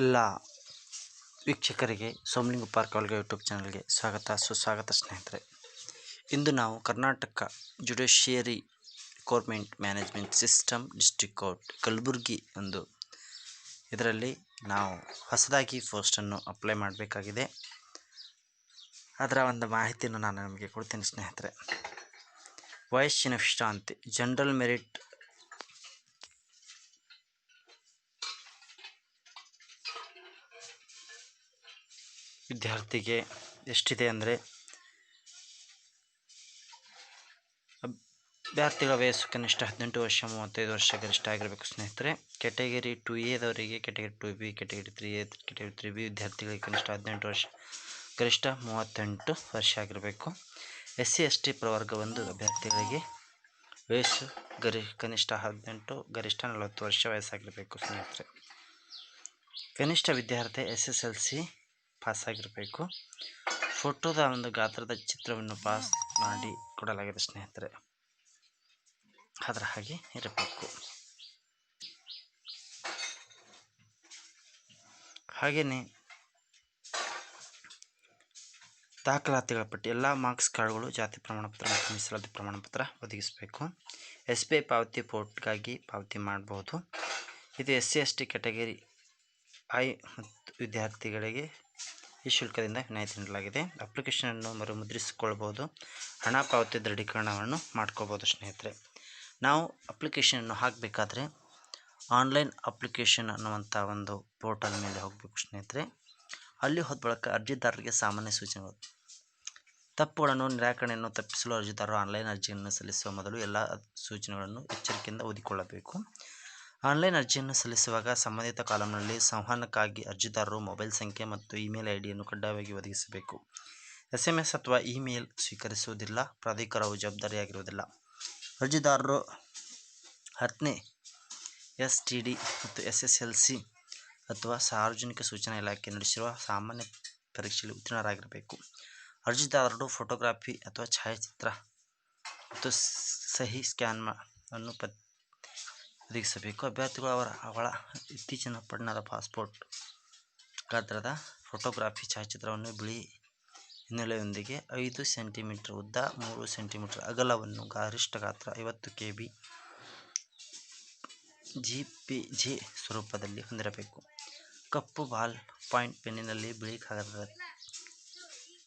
ಎಲ್ಲ ವೀಕ್ಷಕರಿಗೆ Somalinga park ಅವಲ್ಗೆ YouTube ಚಾನಲ್ಗೆ ಸುಸ್ವಾಗತ ಸ್ನೇಹಿತರೆ. ಇಂದು ನಾವು Karnataka judiciary government management system district court Kalaburagi ಒಂದು ಇದರಲ್ಲಿ ನಾವು ಹೊಸದಾಗಿ ಪೋಸ್ಟನ್ನು ಅಪ್ಲೈ ಮಾಡಬೇಕಾಗಿದೆ. ಅದರ ಒಂದು ಮಾಹಿತಿಯನ್ನು ನಾನು ನಿಮಗೆ ಕೊಡ್ತೀನಿ ಸ್ನೇಹಿತರೆ. ವಯಸ್ಸಿನ ವಿಶ್ರಾಂತಿ ಜನರಲ್ ಮೆರಿಟ್ ವಿದ್ಯಾರ್ಥಿಗೆ ಎಷ್ಟಿದೆ ಅಂದರೆ, ಅಭ್ಯರ್ಥಿಗಳ ವಯಸ್ಸು ಕನಿಷ್ಠ 18 ವರ್ಷ 35 ವರ್ಷ ಗರಿಷ್ಠ ಆಗಿರಬೇಕು ಸ್ನೇಹಿತರೆ. Category 2A category 2B category 3A category 3B ವಿದ್ಯಾರ್ಥಿಗಳಿಗೆ ಕನಿಷ್ಠ 18 ವರ್ಷ ಗರಿಷ್ಠ 38 ವರ್ಷ ಆಗಿರಬೇಕು. SC ST ಪ್ರವರ್ಗ ಒಂದು ಅಭ್ಯರ್ಥಿಗಳಿಗೆ ವಯಸ್ಸು ಕನಿಷ್ಠ 18 ಗರಿಷ್ಠ 40 ವರ್ಷ ವಯಸ್ಸಾಗಿರಬೇಕು ಸ್ನೇಹಿತರೆ. ಕನಿಷ್ಠ ವಿದ್ಯಾರ್ಥಿ SSLC ಪಾಸ್ ಆಗಿರಬೇಕು. ಫೋಟೋದ ಒಂದು ಗಾತ್ರದ ಚಿತ್ರವನ್ನು ಪಾಸ್ ಮಾಡಿ ಕೊಡಲಾಗಿದೆ ಸ್ನೇಹಿತರೆ. ಅದರ ಹಾಗೆ ಇರಬೇಕು. ಹಾಗೆಯೇ ದಾಖಲಾತಿಗಳ ಪಟ್ಟಿ ಎಲ್ಲ ಮಾರ್ಕ್ಸ್ ಕಾರ್ಡ್ಗಳು, ಜಾತಿ ಪ್ರಮಾಣಪತ್ರ ಮತ್ತು ಮೀಸಲಾತಿ ಪ್ರಮಾಣಪತ್ರ ಒದಗಿಸಬೇಕು. SBI ಪಾವತಿ ಪೋರ್ಟ್ಗಾಗಿ ಪಾವತಿ ಮಾಡಬಹುದು. ಇದು SC ST ಕ್ಯಾಟಗರಿ I ಮತ್ತು ವಿದ್ಯಾರ್ಥಿಗಳಿಗೆ ಈ ಶುಲ್ಕದಿಂದ ವಿನಾಯಿತಿ ನೀಡಲಾಗಿದೆ. ಅಪ್ಲಿಕೇಶನನ್ನು ಮರುಮುದ್ರಿಸಿಕೊಳ್ಳಬಹುದು. ಹಣ ಪಾವತಿ ದೃಢೀಕರಣವನ್ನು ಮಾಡ್ಕೋಬೋದು ಸ್ನೇಹಿತರೆ. ನಾವು ಅಪ್ಲಿಕೇಶನನ್ನು ಹಾಕಬೇಕಾದ್ರೆ ಆನ್ಲೈನ್ ಅಪ್ಲಿಕೇಶನ್ ಅನ್ನುವಂಥ ಒಂದು ಪೋರ್ಟಲ್ ಮೇಲೆ ಹೋಗಬೇಕು ಸ್ನೇಹಿತರೆ. ಅಲ್ಲಿ ಹೋದ ಬಳಿಕ ಅರ್ಜಿದಾರರಿಗೆ ಸಾಮಾನ್ಯ ಸೂಚನೆಗಳು. ತಪ್ಪುಗಳನ್ನು ನಿರಾಕರಣೆಯನ್ನು ತಪ್ಪಿಸಲು ಅರ್ಜಿದಾರರು ಆನ್ಲೈನ್ ಅರ್ಜಿಯನ್ನು ಸಲ್ಲಿಸುವ ಮೊದಲು ಎಲ್ಲ ಸೂಚನೆಗಳನ್ನು ಎಚ್ಚರಿಕೆಯಿಂದ ಓದಿಕೊಳ್ಳಬೇಕು. ಆನ್ಲೈನ್ ಅರ್ಜಿಯನ್ನು ಸಲ್ಲಿಸುವಾಗ ಸಂಬಂಧಿತ ಕಾಲಂನಲ್ಲಿ ಸಂವಹನಕ್ಕಾಗಿ ಅರ್ಜಿದಾರರು ಮೊಬೈಲ್ ಸಂಖ್ಯೆ ಮತ್ತು ಇಮೇಲ್ ಐಡಿಯನ್ನು ಕಡ್ಡಾಯವಾಗಿ ಒದಗಿಸಬೇಕು. SMS ಅಥವಾ ಇಮೇಲ್ ಸ್ವೀಕರಿಸುವುದಿಲ್ಲ. ಪ್ರಾಧಿಕಾರವು ಜವಾಬ್ದಾರಿಯಾಗಿರುವುದಿಲ್ಲ. ಅರ್ಜಿದಾರರು 10ನೇ STD ಮತ್ತು SSLC ಅಥವಾ ಸಾರ್ವಜನಿಕ ಸೂಚನಾ ಇಲಾಖೆ ನಡೆಸಿರುವ ಸಾಮಾನ್ಯ ಪರೀಕ್ಷೆಯಲ್ಲಿ ಉತ್ತೀರ್ಣರಾಗಿರಬೇಕು. ಅರ್ಜಿದಾರರು ಫೋಟೋಗ್ರಫಿ ಅಥವಾ ಛಾಯಾಚಿತ್ರ ಮತ್ತು ಸಹಿ ಸ್ಕ್ಯಾನ್ ಅನ್ನು ಒದಗಿಸಬೇಕು. ಅಭ್ಯರ್ಥಿಗಳು ಅವಳ ಇತ್ತೀಚಿನ ಪಟ್ಟಣದ ಪಾಸ್ಪೋರ್ಟ್ ಗಾತ್ರದ ಫೋಟೋಗ್ರಫಿ ಛಾಯಾಚಿತ್ರವನ್ನು ಬಿಳಿ ಹಿನ್ನೆಲೆಯೊಂದಿಗೆ 5 ಸೆಂಟಿಮೀಟರ್ ಉದ್ದ 3 ಸೆಂಟಿಮೀಟರ್ ಅಗಲವನ್ನು ಗರಿಷ್ಠ ಗಾತ್ರ 50 KB JPG ಸ್ವರೂಪದಲ್ಲಿ ಹೊಂದಿರಬೇಕು. ಕಪ್ಪು ಬಾಲ್ ಪಾಯಿಂಟ್ ಪೆನ್ನಿನಲ್ಲಿ ಬಿಳಿ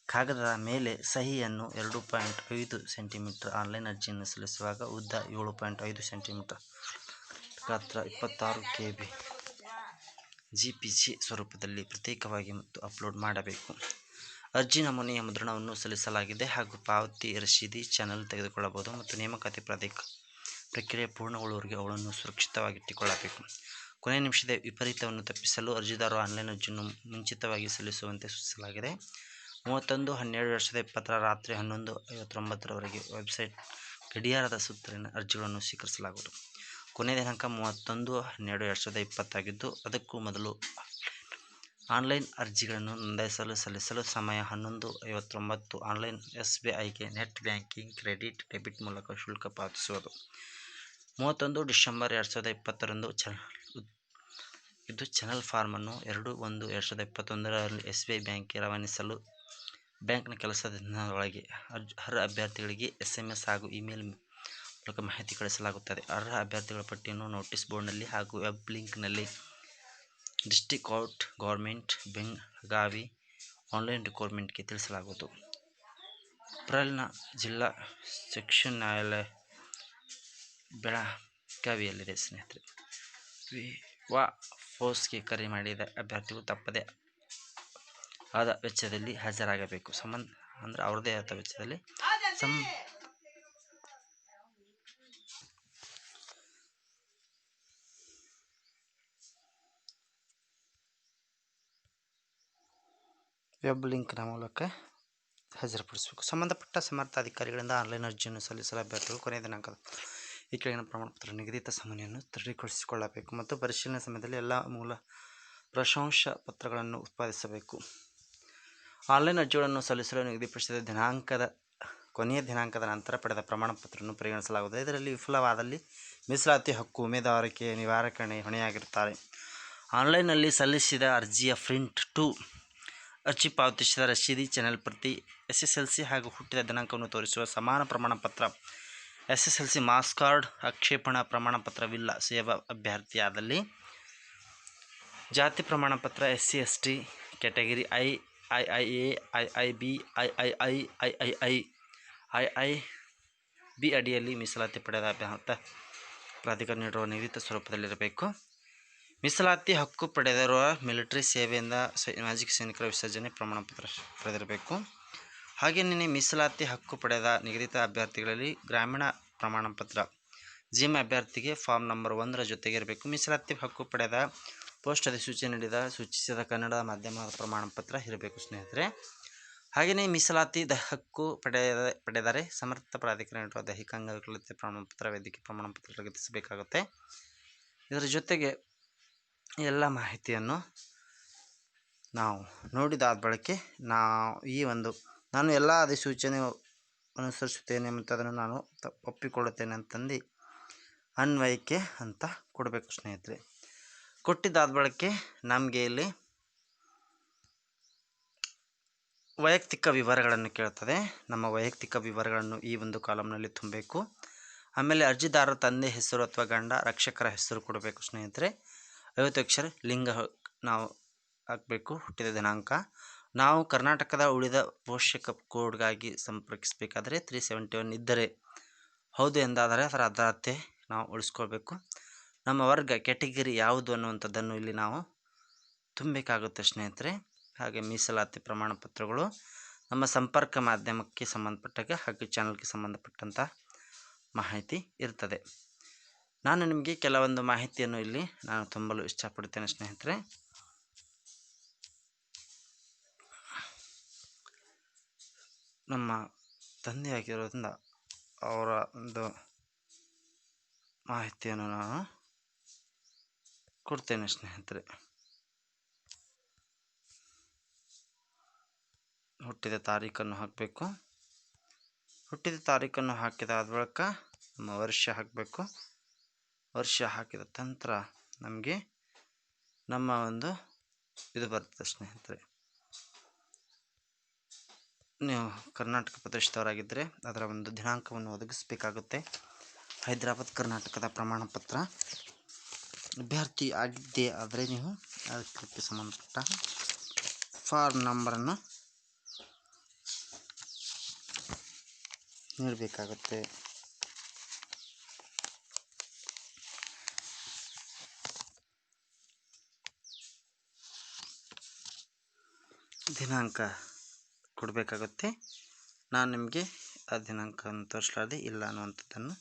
ಕಾಗದದ ಮೇಲೆ ಸಹಿಯನ್ನು 2.5 ಸೆಂಟಿಮೀಟರ್. ಆನ್ಲೈನ್ ಅರ್ಜಿಯನ್ನು ಸಲ್ಲಿಸುವಾಗ ಉದ್ದ 7.5 ಸೆಂಟಿಮೀಟರ್ ಗಾತ್ರ 26 KB JPG ಸ್ವರೂಪದಲ್ಲಿ ಪ್ರತ್ಯೇಕವಾಗಿ ಮತ್ತು ಅಪ್ಲೋಡ್ ಮಾಡಬೇಕು. ಅರ್ಜಿ ನಮೂನೆಯ ಮುದ್ರಣವನ್ನು ಸಲ್ಲಿಸಲಾಗಿದೆ ಹಾಗೂ ಪಾವತಿ ರಸೀದಿ ಚಾನಲ್ ತೆಗೆದುಕೊಳ್ಳಬಹುದು ಮತ್ತು ನೇಮಕಾತಿ ಪ್ರಕ್ರಿಯೆ ಪೂರ್ಣಗೊಳ್ಳುವವರೆಗೆ ಅವುಗಳನ್ನು ಸುರಕ್ಷಿತವಾಗಿಟ್ಟುಕೊಳ್ಳಬೇಕು. ಕೊನೆಯ ನಿಮಿಷದ ವಿಪರೀತವನ್ನು ತಪ್ಪಿಸಲು ಅರ್ಜಿದಾರರು ಆನ್ಲೈನ್ ಅರ್ಜಿಯನ್ನು ಮುಂಚಿತವಾಗಿ ಸಲ್ಲಿಸುವಂತೆ ಸೂಚಿಸಲಾಗಿದೆ. 31/12/2020 ರಾತ್ರಿ 11:59 ವೆಬ್ಸೈಟ್ ಗಡಿಯಾರದ ಸುತ್ತಲಿನ ಅರ್ಜಿಗಳನ್ನು ಸ್ವೀಕರಿಸಲಾಗುವುದು. ಕೊನೆಯ ದಿನಾಂಕ 31/12/2020 ಆಗಿದ್ದು, ಅದಕ್ಕೂ ಮೊದಲು ಆನ್ಲೈನ್ ಅರ್ಜಿಗಳನ್ನು ನೋಂದಾಯಿಸಲು ಸಲ್ಲಿಸಲು ಸಮಯ 11:59. ಆನ್ಲೈನ್ SBIಗೆ ನೆಟ್ ಬ್ಯಾಂಕಿಂಗ್, ಕ್ರೆಡಿಟ್, ಡೆಬಿಟ್ ಮೂಲಕ ಶುಲ್ಕ ಪಾವತಿಸುವುದು. 31 ಡಿಸೆಂಬರ್ 2020 ಇದು ಚಾನಲ್ ಫಾರ್ಮ್ ಅನ್ನು 2/1/2021 SBI ಬ್ಯಾಂಕ್ಗೆ ರವಾನಿಸಲು ಬ್ಯಾಂಕ್ನ ಕೆಲಸದ ದಿನದೊಳಗೆ ಅರ್ಹ ಅಭ್ಯರ್ಥಿಗಳಿಗೆ SMS ಹಾಗೂ ಇಮೇಲ್ ಮೂಲಕ ಮಾಹಿತಿ ಕಳಿಸಲಾಗುತ್ತದೆ. ಅರ್ಹ ಅಭ್ಯರ್ಥಿಗಳ ಪಟ್ಟಿಯನ್ನು ನೋಟಿಸ್ ಬೋರ್ಡ್ನಲ್ಲಿ ಹಾಗೂ ವೆಬ್ ಲಿಂಕ್ನಲ್ಲಿ district court government Belagavi online ರಿಕ್ರೂಟ್ಮೆಂಟ್ಗೆ ತಿಳಿಸಲಾಗುವುದು. ಪ್ರಲ್ನ ಜಿಲ್ಲಾ ಸೆಷನ್ ನ್ಯಾಯಾಲಯ ಬೆಳಗಾವಿಯಲ್ಲಿದೆ ಸ್ನೇಹಿತರೆ. ಪೋಸ್ಟ್ಗೆ ಕರೆ ಮಾಡಿದ ಅಭ್ಯರ್ಥಿಗಳು ತಪ್ಪದೇ ಆದ ವೆಚ್ಚದಲ್ಲಿ ಹಾಜರಾಗಬೇಕು. ಅವ್ರದ್ದೇ ಆದ ವೆಚ್ಚದಲ್ಲಿ ವೆಬ್ ಲಿಂಕ್ನ ಮೂಲಕ ಹಾಜರುಪಡಿಸಬೇಕು. ಸಂಬಂಧಪಟ್ಟ ಸಮರ್ಥ ಅಧಿಕಾರಿಗಳಿಂದ ಆನ್ಲೈನ್ ಅರ್ಜಿಯನ್ನು ಸಲ್ಲಿಸಲು ಅಭ್ಯರ್ಥಿಗಳು ಕೊನೆಯ ದಿನಾಂಕದ ಈ ಕೆಳಗಿನ ಪ್ರಮಾಣಪತ್ರ ನಿಗದಿತ ಸಮಯವನ್ನು ದೃಢೀಕರಿಸಿಕೊಳ್ಳಬೇಕು ಮತ್ತು ಪರಿಶೀಲನೆ ಸಮಯದಲ್ಲಿ ಎಲ್ಲ ಮೂಲ ಪ್ರಶಂಸ ಪತ್ರಗಳನ್ನು ಉತ್ಪಾದಿಸಬೇಕು. ಆನ್ಲೈನ್ ಅರ್ಜಿಗಳನ್ನು ಸಲ್ಲಿಸಲು ನಿಗದಿಪಡಿಸಿದ ಕೊನೆಯ ದಿನಾಂಕದ ನಂತರ ಪಡೆದ ಪ್ರಮಾಣಪತ್ರವನ್ನು ಪರಿಗಣಿಸಲಾಗುತ್ತದೆ. ಇದರಲ್ಲಿ ವಿಫಲವಾದಲ್ಲಿ ಮೀಸಲಾತಿ ಹಕ್ಕು ಉಮೇದುವಾರಿಕೆ ನಿರಾಕರಣೆ ಹೊಣೆಯಾಗಿರುತ್ತಾರೆ. ಆನ್ಲೈನ್ನಲ್ಲಿ ಸಲ್ಲಿಸಿದ ಅರ್ಜಿಯ ಪ್ರಿಂಟ್ 2 ಅರ್ಜಿ ಪಾವತಿಸಿದ ರಸೀದಿ ಚಾನೆಲ್ ಪ್ರತಿ SSLC ಹಾಗೂ ಹುಟ್ಟಿದ ದಿನಾಂಕವನ್ನು ತೋರಿಸುವ ಸಮಾನ ಪ್ರಮಾಣಪತ್ರ SSLC ಮಾರ್ಕ್ಸ್ ಕಾರ್ಡ್ ಆಕ್ಷೇಪಣಾ ಪ್ರಮಾಣಪತ್ರವಿಲ್ಲ ಸೇವಾ ಅಭ್ಯರ್ಥಿಯಾದಲ್ಲಿ ಜಾತಿ ಪ್ರಮಾಣಪತ್ರ SC ST category IIA IIB III IIB ಅಡಿಯಲ್ಲಿ ಮೀಸಲಾತಿ ಪಡೆದ ಅಭ್ಯರ್ಥಿ ಪ್ರಾಧಿಕಾರ ನೀಡುವ ನಿಗದಿತ ಸ್ವರೂಪದಲ್ಲಿರಬೇಕು. ಮೀಸಲಾತಿ ಹಕ್ಕು ಪಡೆದಿರುವ ಮಿಲಿಟರಿ ಸೇವೆಯಿಂದ ಮಾಜಿ ಸೈನಿಕರ ವಿಸರ್ಜನೆ ಪ್ರಮಾಣಪತ್ರ ಪಡೆದಿರಬೇಕು. ಹಾಗೆಯೇ ಮೀಸಲಾತಿ ಹಕ್ಕು ಪಡೆದ ನಿಗದಿತ ಅಭ್ಯರ್ಥಿಗಳಲ್ಲಿ ಗ್ರಾಮೀಣ ಪ್ರಮಾಣಪತ್ರ ಜಿಮ್ ಅಭ್ಯರ್ಥಿಗೆ ಫಾರ್ಮ್ ನಂಬರ್ 1 ಜೊತೆಗೆ ಇರಬೇಕು. ಮೀಸಲಾತಿ ಹಕ್ಕು ಪಡೆದ ಪೋಸ್ಟ್ ಅಧಿಸೂಚನೆ ನೀಡಿದ ಸೂಚಿಸಿದ ಕನ್ನಡ ಮಾಧ್ಯಮದ ಪ್ರಮಾಣಪತ್ರ ಇರಬೇಕು ಸ್ನೇಹಿತರೆ. ಹಾಗೆಯೇ ಮೀಸಲಾತಿ ಹಕ್ಕು ಪಡೆದರೆ ಸಮರ್ಥ ಪ್ರಾಧಿಕಾರ ನೀಡುವ ದೈಹಿಕ ಅಂಗವಿಕಲತೆ ಪ್ರಮಾಣಪತ್ರ ವೈದ್ಯಕೀಯ ಪ್ರಮಾಣಪತ್ರ ಲಗತ್ತಿಸಬೇಕಾಗುತ್ತೆ. ಇದರ ಜೊತೆಗೆ ಎಲ್ಲ ಮಾಹಿತಿಯನ್ನು ನಾವು ನೋಡಿದಾದ ಬಳಿಕೆ ನಾನು ಎಲ್ಲ ಅಧಿಸೂಚನೆ ಅನುಸರಿಸುತ್ತೇನೆ ಮತ್ತು ಅದನ್ನು ನಾನು ಒಪ್ಪಿಕೊಳ್ಳುತ್ತೇನೆ ಅಂತಂದು ಅನ್ವಯಿಕೆ ಅಂತ ಕೊಡಬೇಕು ಸ್ನೇಹಿತರೆ. ಕೊಟ್ಟಿದ್ದಾದ ಬಳಿಕೆ ನಮಗೆ ಇಲ್ಲಿ ವೈಯಕ್ತಿಕ ವಿವರಗಳನ್ನು ಕೇಳ್ತದೆ. ನಮ್ಮ ವೈಯಕ್ತಿಕ ವಿವರಗಳನ್ನು ಈ ಒಂದು ಕಾಲಮ್ನಲ್ಲಿ ತುಂಬಬೇಕು. ಆಮೇಲೆ ಅರ್ಜಿದಾರರ ತಂದೆ ಹೆಸರು ಅಥವಾ ಗಂಡ ರಕ್ಷಕರ ಹೆಸರು ಕೊಡಬೇಕು ಸ್ನೇಹಿತರೆ. 50 ಅಕ್ಷರ ಲಿಂಗ ನಾವು ಹಾಕಬೇಕು. ಹುಟ್ಟಿದ ದಿನಾಂಕ ನಾವು ಕರ್ನಾಟಕದ ಉಳಿದ ಪೋಷಕ ಕೋಡ್ಗಾಗಿ ಸಂಪರ್ಕಿಸಬೇಕಾದರೆ 371 ಇದ್ದರೆ ಹೌದು ಎಂದಾದರೆ ಅದರ ಆಧಾರತೆ ನಾವು ಉಳಿಸ್ಕೊಳ್ಬೇಕು. ನಮ್ಮ ವರ್ಗ ಕ್ಯಾಟಗರಿ ಯಾವುದು ಅನ್ನುವಂಥದ್ದನ್ನು ಇಲ್ಲಿ ನಾವು ತುಂಬಬೇಕಾಗುತ್ತೆ ಸ್ನೇಹಿತರೆ. ಹಾಗೆ ಮೀಸಲಾತಿ ಪ್ರಮಾಣಪತ್ರಗಳು ನಮ್ಮ ಸಂಪರ್ಕ ಮಾಧ್ಯಮಕ್ಕೆ ಸಂಬಂಧಪಟ್ಟಾಗ ಹಾಗೂ ಚಾನಲ್ಗೆ ಸಂಬಂಧಪಟ್ಟಂಥ ಮಾಹಿತಿ ಇರ್ತದೆ. ನಾನು ನಿಮಗೆ ಕೆಲವೊಂದು ಮಾಹಿತಿಯನ್ನು ಇಲ್ಲಿ ನಾನು ತುಂಬಲು ಇಷ್ಟಪಡುತ್ತೇನೆ ಸ್ನೇಹಿತರೆ. ನಮ್ಮ ತಂದೆಯಾಗಿರೋದ್ರಿಂದ ಅವರ ಒಂದು ಮಾಹಿತಿಯನ್ನು ನಾನು ಕೊಡ್ತೇನೆ ಸ್ನೇಹಿತರೆ. ಹುಟ್ಟಿದ ತಾರೀಖನ್ನು ಹಾಕಬೇಕು. ಹುಟ್ಟಿದ ತಾರೀಖನ್ನು ಹಾಕಿದಾದ ಬಳಿಕ ನಮ್ಮ ವರ್ಷ ಹಾಕಬೇಕು. ವರ್ಷ ಹಾಕಿದ ನಂತರ ನಮಗೆ ನಮ್ಮ ಒಂದು ಇದು ಬರ್ತದೆ ಸ್ನೇಹಿತರೆ. ನೀವು ಕರ್ನಾಟಕ ಪ್ರದೇಶದವರಾಗಿದ್ದರೆ ಅದರ ಒಂದು ದಿನಾಂಕವನ್ನು ಒದಗಿಸಬೇಕಾಗುತ್ತೆ. ಹೈದರಾಬಾದ್ ಕರ್ನಾಟಕದ ಪ್ರಮಾಣಪತ್ರ ಅಭ್ಯರ್ಥಿ ಆಗಿದ್ದೇ ಆದರೆ ನೀವು ಅದಕ್ಕೆ ಸಂಬಂಧಪಟ್ಟ ಫಾರ್ಮ್ ನಂಬರನ್ನು ನೀಡಬೇಕಾಗುತ್ತೆ. ದಿನಾಂಕ ಕೊಡಬೇಕಾಗುತ್ತೆ. ನಾನು ನಿಮಗೆ ಆ ದಿನಾಂಕವನ್ನು ತೋರಿಸಲಾರ್ದೆ ಇಲ್ಲ ಅನ್ನುವಂಥದ್ದನ್ನು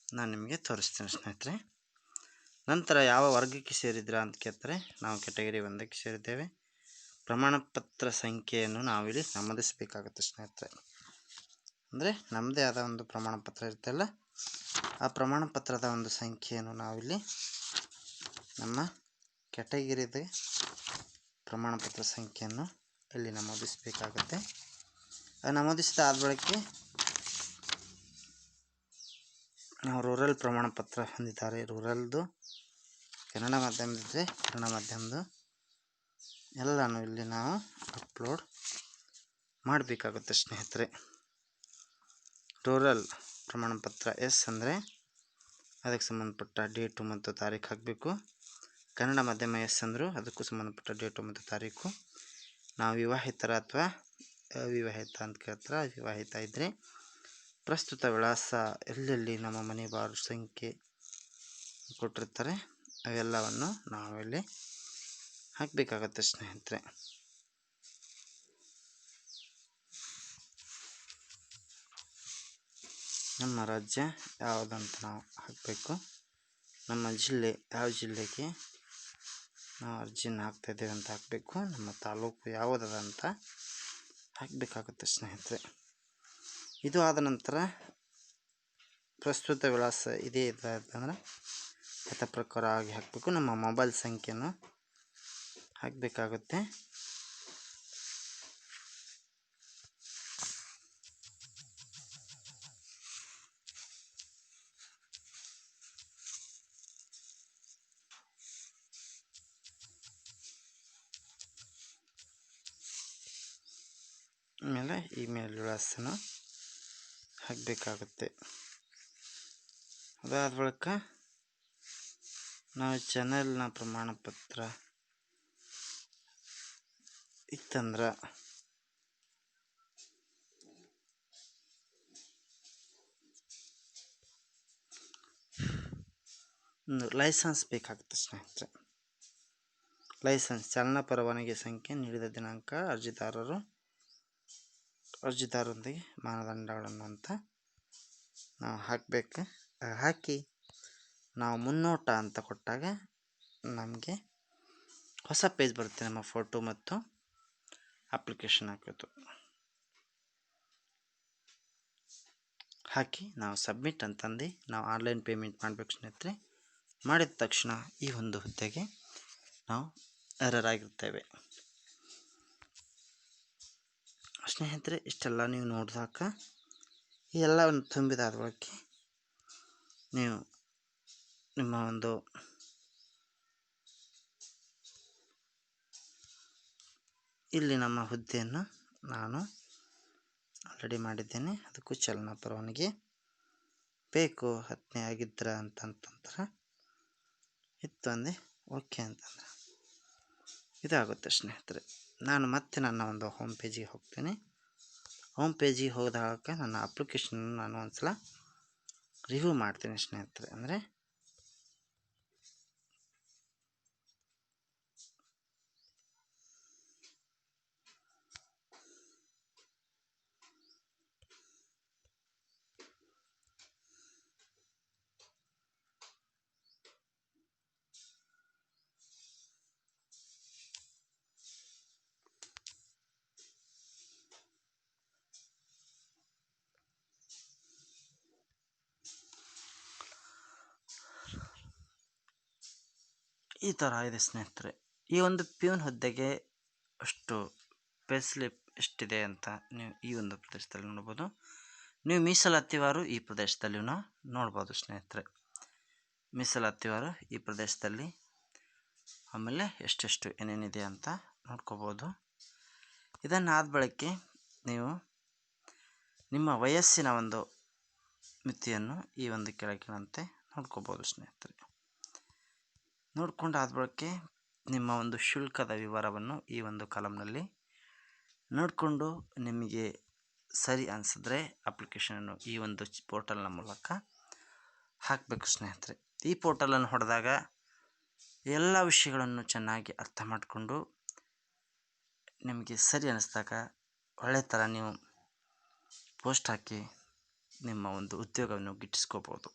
ನಾನು ನಿಮಗೆ ತೋರಿಸ್ತೇನೆ ಸ್ನೇಹಿತರೆ. ನಂತರ ಯಾವ ವರ್ಗಕ್ಕೆ ಸೇರಿದ್ರಾ ಅಂತ ಕೇಳ್ತಾರೆ. ನಾವು ಕ್ಯಾಟಗರಿ 1ಕ್ಕೆ ಸೇರಿದ್ದೇವೆ. ಪ್ರಮಾಣಪತ್ರ ಸಂಖ್ಯೆಯನ್ನು ನಾವಿಲ್ಲಿ ನಮೂದಿಸಬೇಕಾಗುತ್ತೆ ಸ್ನೇಹಿತರೆ. ಅಂದರೆ ನಮ್ಮದೇ ಆದ ಒಂದು ಪ್ರಮಾಣಪತ್ರ ಇರುತ್ತಲ್ಲ, ಆ ಪ್ರಮಾಣಪತ್ರದ ಒಂದು ಸಂಖ್ಯೆಯನ್ನು ನಾವಿಲ್ಲಿ ನಮ್ಮ ಕ್ಯಾಟಗರಿದ ಪ್ರಮಾಣಪತ್ರ ಸಂಖ್ಯೆಯನ್ನು ಇಲ್ಲಿ ನಮೂದಿಸಬೇಕಾಗುತ್ತೆ. ನಮೂದಿಸಿದ ಆದ ಬಳಿಕೆ ನಾವು ರೂರಲ್ ಪ್ರಮಾಣಪತ್ರ ಹೊಂದಿದ್ದಾರೆ. ರೂರಲ್ದು ಕನ್ನಡ ಮಾಧ್ಯಮದಿದ್ದರೆ ಕನ್ನಡ ಮಾಧ್ಯಮದ್ದು ಎಲ್ಲನೂ ಇಲ್ಲಿ ನಾವು ಅಪ್ಲೋಡ್ ಮಾಡಬೇಕಾಗುತ್ತೆ ಸ್ನೇಹಿತರೆ. ರೂರಲ್ ಪ್ರಮಾಣಪತ್ರ ಎಸ್ ಅಂದರೆ ಅದಕ್ಕೆ ಸಂಬಂಧಪಟ್ಟ ಡೇಟು ಮತ್ತು ತಾರೀಕು ಹಾಕಬೇಕು. ಕನ್ನಡ ಮಾಧ್ಯಮ ಎಸ್ ಅಂದರೂ ಅದಕ್ಕೂ ಸಂಬಂಧಪಟ್ಟ ಡೇಟು ಮತ್ತು ತಾರೀಕು. ನಾವು ವಿವಾಹಿತರ ಅಥವಾ ಅವಿವಾಹಿತ ಅಂತ ಕೇಳ್ತಾರೆ. ವಿವಾಹಿತ ಇದ್ದರೆ ಪ್ರಸ್ತುತ ವಿಳಾಸ ಎಲ್ಲೆಲ್ಲಿ ನಮ್ಮ ಮನೆ ಬಾರ್ ಸಂಖ್ಯೆ ಕೊಟ್ಟಿರ್ತಾರೆ ಅವೆಲ್ಲವನ್ನು ನಾವಿಲ್ಲಿ ಹಾಕಬೇಕಾಗತ್ತೆ ಸ್ನೇಹಿತರೆ. ನಮ್ಮ ರಾಜ್ಯ ಯಾವುದಂತ ನಾವು ಹಾಕಬೇಕು. ನಮ್ಮ ಜಿಲ್ಲೆ ಯಾವ ಜಿಲ್ಲೆಗೆ ನಾವು ಅರ್ಜಿಯನ್ನು ಹಾಕ್ತಾಯಿದ್ದೇವೆ ಅಂತ ಹಾಕಬೇಕು. ನಮ್ಮ ತಾಲೂಕು ಯಾವುದದ ಅಂತ ಹಾಕಬೇಕಾಗುತ್ತೆ ಸ್ನೇಹಿತರೆ. ಇದು ಆದ ನಂತರ ಪ್ರಸ್ತುತ ವಿಳಾಸ ಇದೇ ಇದಾದ್ರೆ ಯಥ ಪ್ರಕಾರ ಆಗಿ ಹಾಕಬೇಕು. ನಮ್ಮ ಮೊಬೈಲ್ ಸಂಖ್ಯೆಯನ್ನು ಹಾಕಬೇಕಾಗುತ್ತೆ. ಆಮೇಲೆ ಇಮೇಲ್ ವಿಳಾಸನ ಹಾಕಬೇಕಾಗುತ್ತೆ. ಅದಾದ ಬಳಿಕ ನಾವು ಚಾನಲ್ನ ಪ್ರಮಾಣ ಪತ್ರ ಇತ್ತಂದ್ರೆ ಒಂದು ಲೈಸೆನ್ಸ್ ಬೇಕಾಗುತ್ತೆ ಸ್ನೇಹಿತರೆ. ಲೈಸೆನ್ಸ್ ಚಾಲನಾ ಪರವಾನಗಿ ಸಂಖ್ಯೆ, ನೀಡಿದ ದಿನಾಂಕ, ಅರ್ಜಿದಾರರೊಂದಿಗೆ ಮಾನದಂಡಗಳನ್ನು ಅಂತ ನಾವು ಹಾಕಬೇಕು. ಹಾಕಿ ನಾವು ಮುನ್ನೋಟ ಅಂತ ಕೊಟ್ಟಾಗ ನಮಗೆ ಹೊಸ ಪೇಜ್ ಬರುತ್ತೆ. ನಮ್ಮ ಫೋಟೋ ಮತ್ತು ಅಪ್ಲಿಕೇಶನ್ ಹಾಕೋದು ಹಾಕಿ ನಾವು ಸಬ್ಮಿಟ್ ಅಂತಂದು ನಾವು ಆನ್ಲೈನ್ ಪೇಮೆಂಟ್ ಮಾಡಬೇಕು ಸ್ನೇಹಿತರೆ. ಮಾಡಿದ ತಕ್ಷಣ ಈ ಒಂದು ಹುದ್ದೆಗೆ ನಾವು ಅರ್ಹರಾಗಿರ್ತೇವೆ ಸ್ನೇಹಿತರೆ. ಇಷ್ಟೆಲ್ಲ ನೀವು ನೋಡಿದಾಗ ಈ ಎಲ್ಲವನ್ನು ತುಂಬಿದಾದ ಬಳಿಕ ನೀವು ನಿಮ್ಮ ಒಂದು ಇಲ್ಲಿ ನಮ್ಮ ಹುದ್ದೆಯನ್ನು ನಾನು ಆಲ್ರೆಡಿ ಮಾಡಿದ್ದೇನೆ. ಅದಕ್ಕೂ ಚಾಲನಾ ಪರವಾನಗಿ ಬೇಕು 10ನೇ ಆಗಿದ್ರ ಅಂತಂದ್ರೆ ಇತ್ತು ಅಂದೆ ಓಕೆ ಅಂತಂದ್ರೆ ಇದಾಗುತ್ತೆ ಸ್ನೇಹಿತರೆ. ನಾನು ಮತ್ತೆ ನನ್ನ ಒಂದು ಹೋಮ್ ಪೇಜಿಗೆ ಹೋಗ್ತೇನೆ. ಹೋಮ್ ಪೇಜಿಗೆ ಹೋದಾಗ ನನ್ನ ಅಪ್ಲಿಕೇಶನ್ ನಾನು ಒಂದ್ಸಲ ರಿವ್ಯೂ ಮಾಡ್ತೀನಿ ಸ್ನೇಹಿತರೆ. ಅಂದರೆ ಈ ಥರ ಇದೆ ಸ್ನೇಹಿತರೆ. ಈ ಒಂದು ಪ್ಯೂನ್ ಹುದ್ದೆಗೆ ಅಷ್ಟು ಪೇ ಸ್ಲಿಪ್ ಎಷ್ಟಿದೆ ಅಂತ ನೀವು ಈ ಒಂದು ಪ್ರದೇಶದಲ್ಲಿ ನೋಡ್ಬೋದು. ನೀವು ಮೀಸಲಾತಿವಾರು ಈ ಪ್ರದೇಶದಲ್ಲಿ ನೋಡ್ಬೋದು ಸ್ನೇಹಿತರೆ. ಮೀಸಲಾತಿವಾರು ಈ ಪ್ರದೇಶದಲ್ಲಿ ಆಮೇಲೆ ಎಷ್ಟೆಷ್ಟು ಏನೇನಿದೆ ಅಂತ ನೋಡ್ಕೋಬೋದು. ಇದನ್ನಾದ ಬಳಿಕ ನೀವು ನಿಮ್ಮ ವಯಸ್ಸಿನ ಒಂದು ಮಿತಿಯನ್ನು ಈ ಒಂದು ಕೆಳಗಿನಂತೆ ನೋಡ್ಕೋಬೋದು ಸ್ನೇಹಿತರೆ. ನೋಡ್ಕೊಂಡಾದ ಬಳಿಕ ನಿಮ್ಮ ಒಂದು ಶುಲ್ಕದ ವಿವರವನ್ನು ಈ ಒಂದು ಕಾಲಮ್ನಲ್ಲಿ ನೋಡಿಕೊಂಡು ನಿಮಗೆ ಸರಿ ಅನಿಸಿದ್ರೆ ಅಪ್ಲಿಕೇಶನನ್ನು ಈ ಒಂದು ಪೋರ್ಟಲ್ನ ಮೂಲಕ ಹಾಕಬೇಕು ಸ್ನೇಹಿತರೆ. ಈ ಪೋರ್ಟಲನ್ನು ಹೊಡೆದಾಗ ಎಲ್ಲ ವಿಷಯಗಳನ್ನು ಚೆನ್ನಾಗಿ ಅರ್ಥ ಮಾಡಿಕೊಂಡು ನಿಮಗೆ ಸರಿ ಅನ್ನಿಸ್ದಾಗ ಒಳ್ಳೆ ಥರ ನೀವು ಪೋಸ್ಟ್ ಹಾಕಿ ನಿಮ್ಮ ಒಂದು ಉದ್ಯೋಗವನ್ನು ಗಿಟ್ಟಿಸ್ಕೋಬೋದು.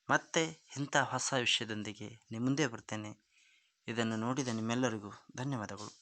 ಮತ್ತೆ ಇಂಥ ಹೊಸ ವಿಷಯದೊಂದಿಗೆ ನಿಮ್ಮ ಮುಂದೆ ಬರ್ತೇನೆ. ಇದನ್ನು ನೋಡಿದ ನಿಮ್ಮೆಲ್ಲರಿಗೂ ಧನ್ಯವಾದಗಳು.